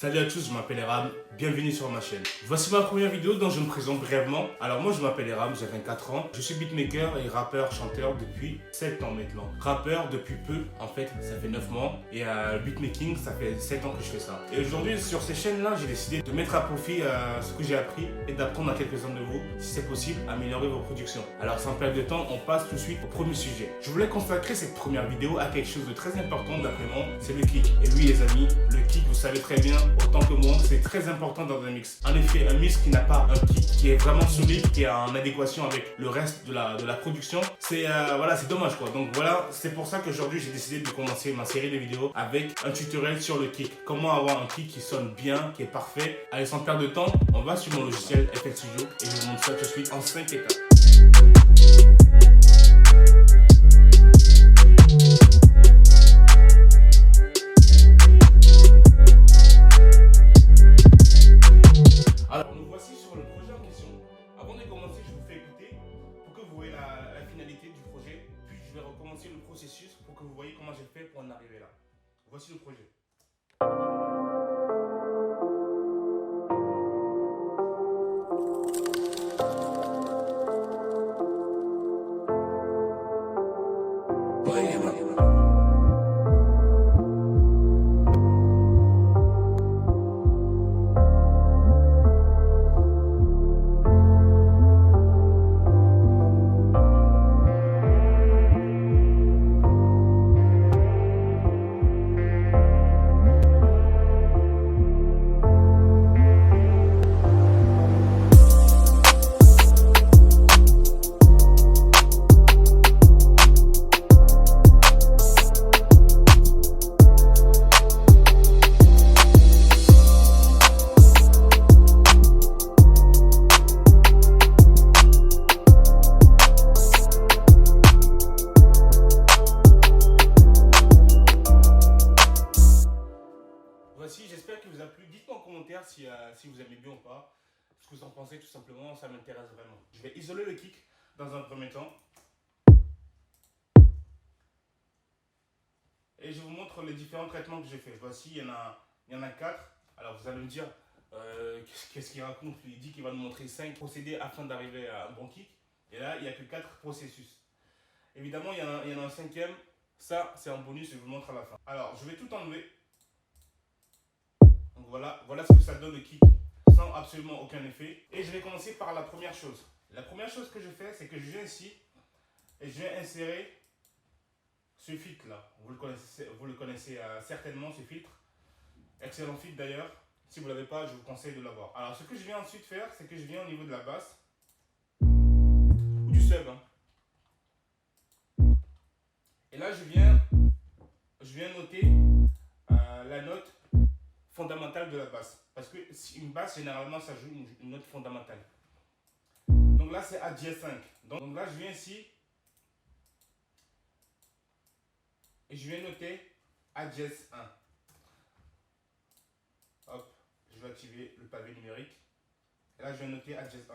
Salut à tous, je m'appelle Eram, bienvenue sur ma chaîne. Voici ma première vidéo dont je me présente brièvement. Alors moi je m'appelle Eram, j'ai 24 ans, je suis beatmaker et rappeur, chanteur depuis 7 ans maintenant. Rappeur depuis peu, en fait ça fait 9 mois et beatmaking ça fait 7 ans que je fais ça. Et aujourd'hui sur ces chaînes là j'ai décidé de mettre à profit ce que j'ai appris et d'apprendre à quelques-uns de vous, si c'est possible, améliorer vos productions. Alors sans perdre de temps, on passe tout de suite au premier sujet. Je voulais consacrer cette première vidéo à quelque chose de très important d'après moi, c'est le kick. Et oui les amis, le kick vous savez très bien, autant que moi, c'est très important dans un mix. En effet, un mix qui n'a pas un kick qui est vraiment solide, qui est en adéquation avec le reste de la production, c'est voilà, c'est dommage quoi. Donc voilà, c'est pour ça qu'aujourd'hui j'ai décidé de commencer ma série de vidéos avec un tutoriel sur le kick. Comment avoir un kick qui sonne bien, qui est parfait. Allez, sans perdre de temps, on va sur mon logiciel FL Studio et je vous montre ça tout de suite en 5 étapes. Je vais recommencer le processus pour que vous voyez comment j'ai fait pour en arriver là. Voici le projet. Voici, j'espère qu'il vous a plu. Dites-moi en commentaire si vous aimez bien ou pas. Ce que vous en pensez tout simplement, ça m'intéresse vraiment. Je vais isoler le kick dans un premier temps. Et je vous montre les différents traitements que j'ai fait. Voici, il y en a 4. Alors vous allez me dire, qu'est-ce qu'il raconte? Il dit qu'il va nous montrer 5 procédés afin d'arriver à un bon kick. Et là, il n'y a que 4 processus. Évidemment, il y en a un cinquième. Ça, c'est un bonus, je vous le montre à la fin. Alors, je vais tout enlever. Donc voilà ce que ça donne le kick sans absolument aucun effet. Et je vais commencer par la première chose. La première chose que je fais, c'est que je viens ici et je viens insérer ce filtre là. Vous le connaissez certainement, ce filtre. Excellent filtre d'ailleurs. Si vous ne l'avez pas, je vous conseille de l'avoir. Alors ce que je viens ensuite faire, c'est que je viens au niveau de la basse ou du sub. Et là je viens noter la note fondamentale de la basse. Parce que une basse, généralement, ça joue une note fondamentale. Donc là, c'est A dièse 5. Donc là, je viens ici et je viens noter A dièse 1. Hop, je vais activer le pavé numérique. Et là, je viens noter A dièse 1.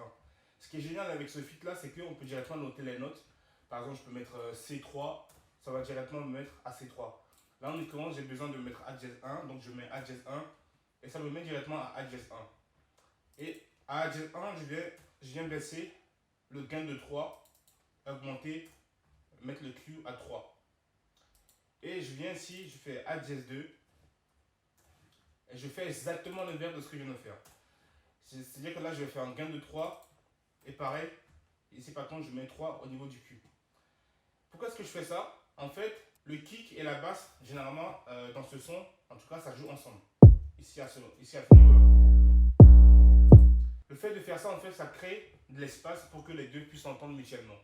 Ce qui est génial avec ce fit là, c'est qu'on peut directement noter les notes. Par exemple, je peux mettre C3, ça va directement me mettre à C3. Là, en l'occurrence, j'ai besoin de mettre A dièse 1, donc je mets A dièse 1 et ça me met directement à A dièse 1. Et à A dièse 1, je viens baisser le gain de 3, augmenter, mettre le Q à 3. Et je viens ici, je fais A dièse 2 et je fais exactement l'inverse de ce que je viens de faire. C'est-à-dire que là, je vais faire un gain de 3 et pareil, ici par contre, je mets 3 au niveau du Q. Pourquoi est-ce que je fais ça? En fait, le kick et la basse, généralement, dans ce son, en tout cas, ça joue ensemble. Ici à ce niveau-là. Le fait de faire ça, en fait, ça crée de l'espace pour que les deux puissent entendre mutuellement.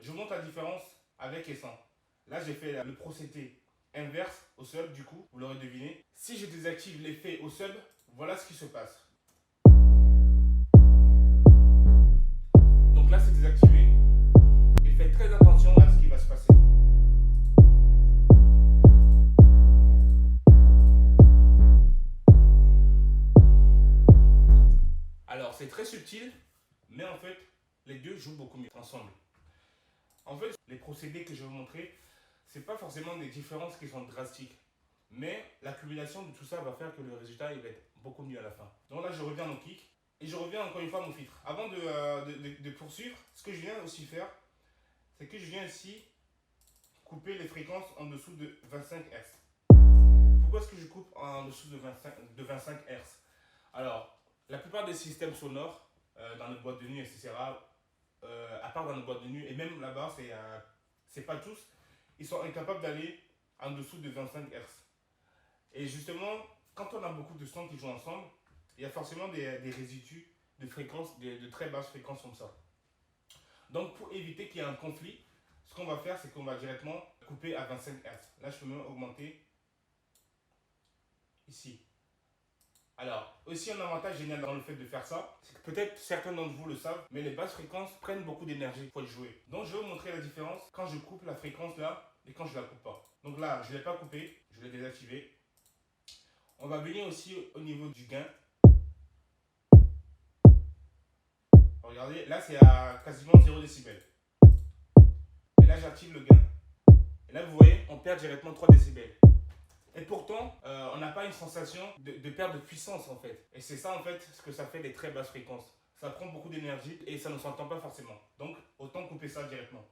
Je vous montre la différence avec et sans. Là, j'ai fait le procédé inverse au sub, du coup, vous l'aurez deviné. Si je désactive l'effet au sub, voilà ce qui se passe. Donc là, c'est désactivé. Et faites très attention à ce qui va se passer. C'est très subtil, mais en fait, les deux jouent beaucoup mieux ensemble. En fait, les procédés que je vais vous montrer, c'est pas forcément des différences qui sont drastiques. Mais l'accumulation de tout ça va faire que le résultat il va être beaucoup mieux à la fin. Donc là, je reviens au kick et je reviens encore une fois à mon filtre. Avant de poursuivre, ce que je viens aussi faire, c'est que je viens ici couper les fréquences en dessous de 25 Hz. Pourquoi est-ce que je coupe en dessous de 25 Hz? Alors, la plupart des systèmes sonores, dans les boîtes de nuit, etc., à part dans les boîtes de nuit, et même là-bas, c'est pas tous, ils sont incapables d'aller en dessous de 25 Hz. Et justement, quand on a beaucoup de sons qui jouent ensemble, il y a forcément des résidus de fréquences, de très basses fréquences comme ça. Donc, pour éviter qu'il y ait un conflit, ce qu'on va faire, c'est qu'on va directement couper à 25 Hz. Là, je peux même augmenter ici. Alors, aussi un avantage génial dans le fait de faire ça, c'est que peut-être certains d'entre vous le savent, mais les basses fréquences prennent beaucoup d'énergie pour jouer. Donc, je vais vous montrer la différence quand je coupe la fréquence là et quand je la coupe pas. Donc là, je ne l'ai pas coupé, je l'ai désactivé. On va venir aussi au niveau du gain. Regardez, là c'est à quasiment 0 décibels. Et là j'active le gain. Et là vous voyez, on perd directement 3 décibels. Et pourtant, on n'a pas une sensation de perte de puissance en fait. Et c'est ça en fait ce que ça fait des très basses fréquences. Ça prend beaucoup d'énergie et ça ne s'entend pas forcément. Donc autant couper ça directement.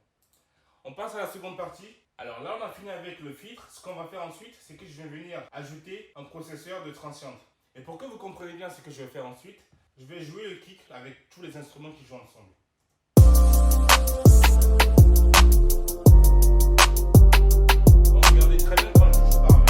On passe à la seconde partie. Alors là on a fini avec le filtre. Ce qu'on va faire ensuite, c'est que je vais venir ajouter un processeur de transient. Et pour que vous compreniez bien ce que je vais faire ensuite, je vais jouer le kick avec tous les instruments qui jouent ensemble. Donc regardez très bien quand je joue par main.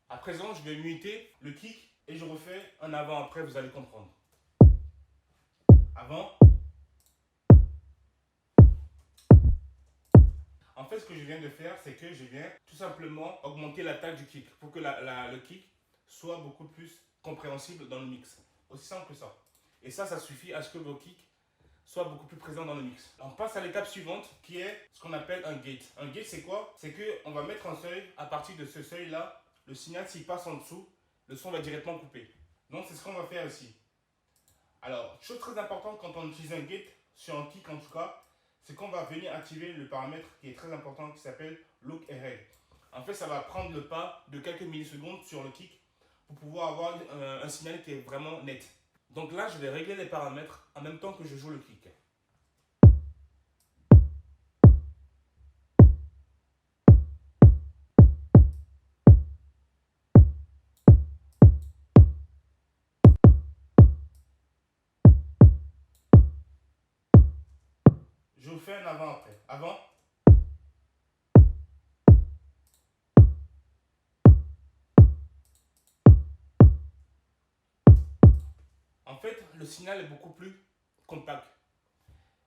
À présent, je vais muter le kick et je refais un avant-après, vous allez comprendre. Avant. En fait, ce que je viens de faire, c'est que je viens tout simplement augmenter la taille du kick pour que le kick soit beaucoup plus compréhensible dans le mix. Aussi simple que ça. Et ça suffit à ce que vos kicks soient beaucoup plus présents dans le mix. On passe à l'étape suivante qui est ce qu'on appelle un gate. Un gate, c'est quoi? C'est qu'on va mettre un seuil. À partir de ce seuil-là, le signal, s'il passe en dessous, le son va directement couper. Donc, c'est ce qu'on va faire ici. Alors, chose très importante quand on utilise un gate, sur un kick en tout cas, c'est qu'on va venir activer le paramètre qui est très important qui s'appelle look ahead. En fait, ça va prendre le pas de quelques millisecondes sur le kick pour pouvoir avoir un signal qui est vraiment net. Donc là, je vais régler les paramètres en même temps que je joue le kick. Je vous fais un avant-après. Avant. En fait, le signal est beaucoup plus compact.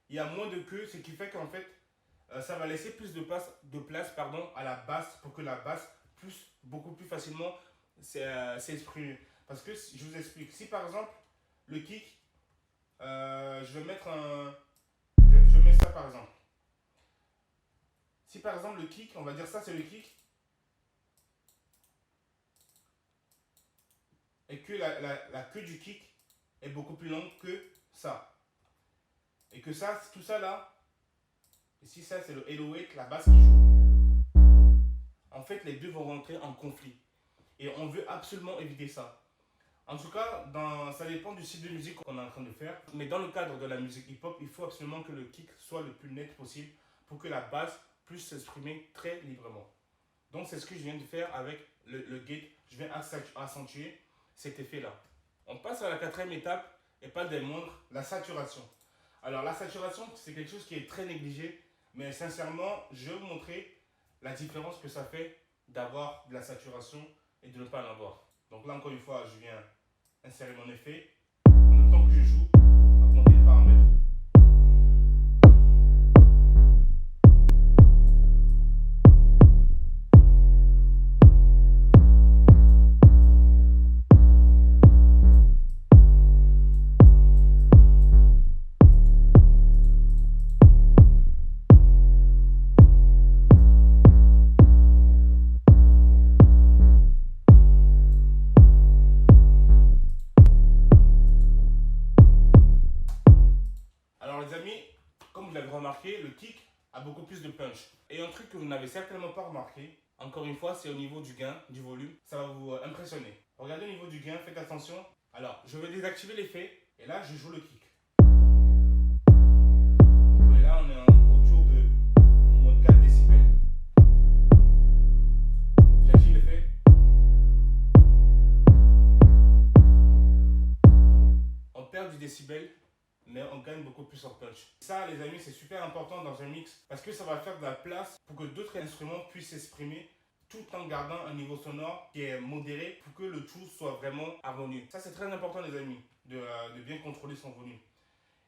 Il y a moins de queue, ce qui fait qu'en fait, ça va laisser plus de place à la basse pour que la basse puisse beaucoup plus facilement s'exprimer. Parce que je vous explique, si par exemple, le kick, je vais mettre un... Je mets ça par exemple. Si par exemple le kick, on va dire ça c'est le kick, et que la queue du kick est beaucoup plus longue que ça. Et que ça, tout ça là, ici ça c'est le 808, la basse qui joue. En fait les deux vont rentrer en conflit. Et on veut absolument éviter ça. En tout cas, ça dépend du style de musique qu'on est en train de faire. Mais dans le cadre de la musique hip-hop, il faut absolument que le kick soit le plus net possible pour que la basse puisse s'exprimer très librement. Donc c'est ce que je viens de faire avec le gate. Je viens accentuer cet effet-là. On passe à la quatrième étape, et pas des moindres, la saturation. Alors la saturation, c'est quelque chose qui est très négligé, mais sincèrement, je vais vous montrer la différence que ça fait d'avoir de la saturation et de ne pas en avoir. Donc là, encore une fois, je viens insérer mon effet. En même temps que je joue, augmenter le paramètre. punch. Et un truc que vous n'avez certainement pas remarqué, encore une fois, c'est au niveau du gain, du volume. Ça va vous impressionner. Regardez au niveau du gain, faites attention. Alors, je vais désactiver l'effet et là, je joue le kick. Et là, on est autour de moins 4 décibels. J'active l'effet. On perd du décibel, mais on gagne beaucoup plus en punch. Ça, les amis, c'est super important dans un mix parce que ça va faire de la place pour que d'autres instruments puissent s'exprimer tout en gardant un niveau sonore qui est modéré pour que le tout soit vraiment harmonieux. Ça, c'est très important, les amis, de bien contrôler son volume.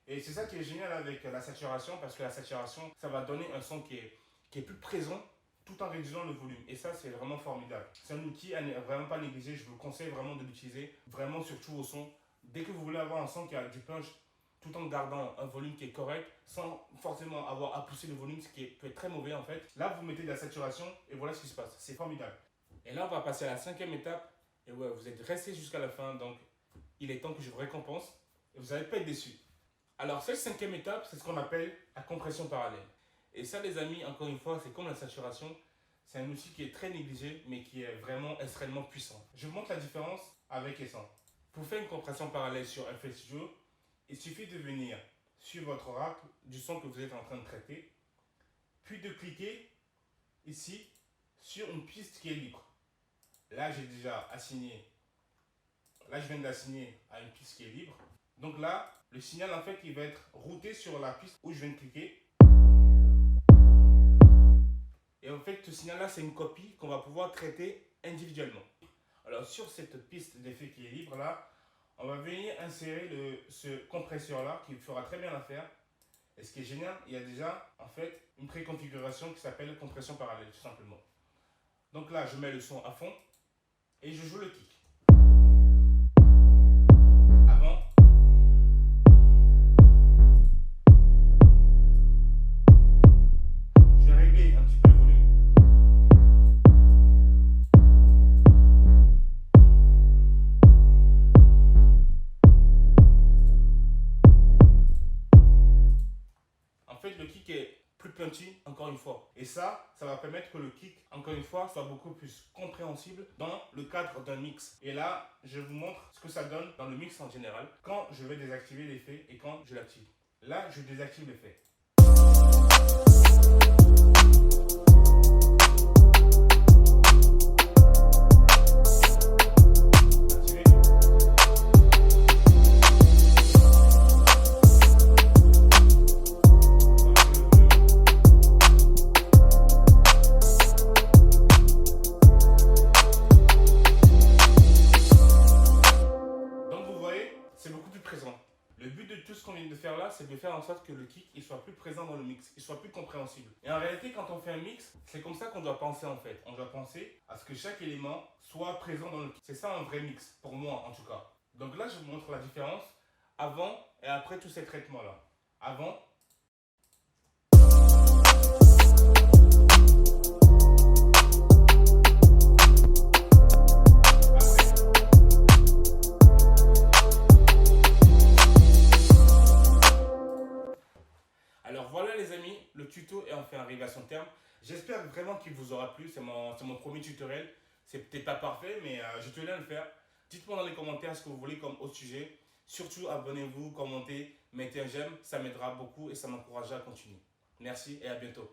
Et c'est ça qui est génial avec la saturation parce que la saturation, ça va donner un son qui est plus présent tout en réduisant le volume. Et ça, c'est vraiment formidable. C'est un outil à ne vraiment pas négliger. Je vous conseille vraiment de l'utiliser, vraiment surtout au son. Dès que vous voulez avoir un son qui a du punch, tout en gardant un volume qui est correct, sans forcément avoir à pousser le volume, ce qui peut être très mauvais en fait. Là, vous mettez de la saturation et voilà ce qui se passe. C'est formidable. Et là, on va passer à la 5e étape. Et ouais, vous êtes resté jusqu'à la fin, donc il est temps que je vous récompense. Et vous n'allez pas être déçus. Alors, cette 5e étape, c'est ce qu'on appelle la compression parallèle. Et ça, les amis, encore une fois, c'est comme la saturation. C'est un outil qui est très négligé, mais qui est vraiment extrêmement puissant. Je vous montre la différence avec et sans. Pour faire une compression parallèle sur FL Studio, il suffit de venir sur votre rack du son que vous êtes en train de traiter, puis de cliquer ici sur une piste qui est libre. Là, j'ai déjà assigné, là je viens d'assigner à une piste qui est libre. Donc là, le signal en fait, il va être routé sur la piste où je viens de cliquer. Et en fait, ce signal-là, c'est une copie qu'on va pouvoir traiter individuellement. Alors sur cette piste d'effet qui est libre là, on va venir insérer ce compresseur-là qui fera très bien l'affaire. Et ce qui est génial, il y a déjà en fait une préconfiguration qui s'appelle compression parallèle, tout simplement. Donc là, je mets le son à fond et je joue le kick. Avant. Je vais régler un petit peu le volume. En fait, le kick est plus punchy, encore une fois. Et ça va permettre que le kick, encore une fois, soit beaucoup plus compréhensible dans le cadre d'un mix. Et là, je vous montre ce que ça donne dans le mix en général, quand je vais désactiver l'effet et quand je l'active. Là, je désactive l'effet. C'est beaucoup plus présent. Le but de tout ce qu'on vient de faire là, c'est de faire en sorte que le kick il soit plus présent dans le mix, il soit plus compréhensible. Et en réalité, quand on fait un mix, c'est comme ça qu'on doit penser en fait. On doit penser à ce que chaque élément soit présent dans le kick. C'est ça un vrai mix, pour moi en tout cas. Donc là, je vous montre la différence avant et après tous ces traitements là. Avant. Alors voilà les amis, le tuto est enfin arrivé à son terme. J'espère vraiment qu'il vous aura plu, c'est mon premier tutoriel. C'est peut-être pas parfait, mais je tenais à le faire. Dites-moi dans les commentaires ce que vous voulez comme autre sujet. Surtout abonnez-vous, commentez, mettez un j'aime, ça m'aidera beaucoup et ça m'encouragera à continuer. Merci et à bientôt.